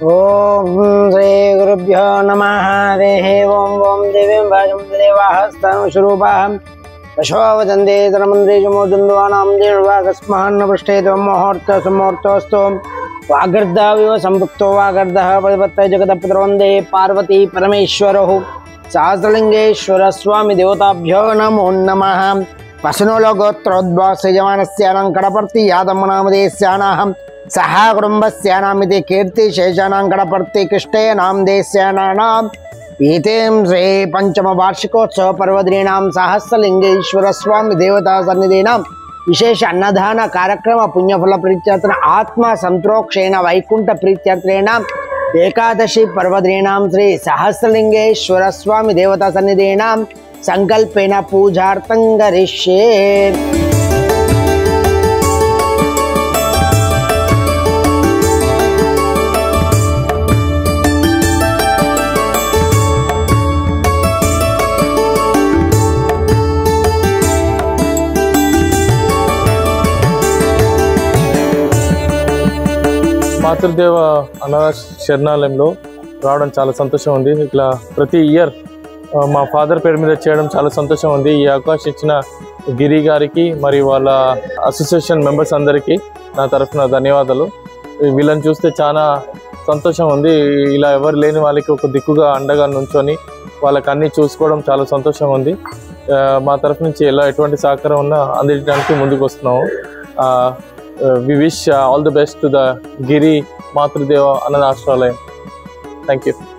ओम श्री गुरुभ्यो नमः। हरिः ओम। ओम देवीं वाचं देवाहस्तं स्वरूपाहं पशुवदन्ते धर्मन्त्रे जमोदन्वानां देवाकस्मान्न पृष्ठेत्वं मुहूर्तसमुहूर्तोऽस्तु वागर्धाविव सम्पृक्तो वागर्धः परिपत्तये जगदपितरौ वन्दे पार्वती परमेश्वरौ सहस्रलिङ्गेश्वर स्वामी देवताभ्यो नमो नमः। वसनोलो गोत्रोद्भवस्य यजमानस्यानां कडपर्ति यादमनामदेस्यानाहं सह कुटुम्बस्यानामिति कीर्ति शेषानां कडपर्ति कृष्णेनां देस्यानानाम् एतें श्री पंचम वार्षिकोत्सव पर्वदिनां सहस्रलिंगेश्वर स्वामी देवता सन्निधीनां विशेष अन्नदान कार्यक्रम पुण्यफल प्रीत्यर्थन आत्मा संप्रोक्षेण वैकुंठ प्रीत्यर्थेन एकादशी पर्वदिनां श्री सहस्रलिंगेश्वर स्वामी देवता सन्निधीनां संकल्पेन पूजार्थं करिष्ये। మాతృదేవ అనాథ శరణాలయంలో రావడం చాలా సంతోషం ఉంది. ఇట్లా ప్రతి ఇయర్ మా ఫాదర్ పేరు మీద చేయడం చాలా సంతోషం ఉంది. ఈ అవకాశం ఇచ్చిన గిరి గారికి మరి వాళ్ళ అసోసియేషన్ మెంబర్స్ అందరికీ నా తరఫున ధన్యవాదాలు. వీళ్ళని చూస్తే చాలా సంతోషం ఉంది. ఇలా ఎవరు లేని వాళ్ళకి ఒక దిక్కుగా అండగా నుంచొని వాళ్ళకి అన్నీ చూసుకోవడం చాలా సంతోషం ఉంది. మా తరఫు నుంచి ఎటువంటి సహకారం ఉన్నా అందించడానికి ముందుకు వస్తున్నాము. We wish all the best to the Giri Matrudev Anadha Ashralayam. Thank you.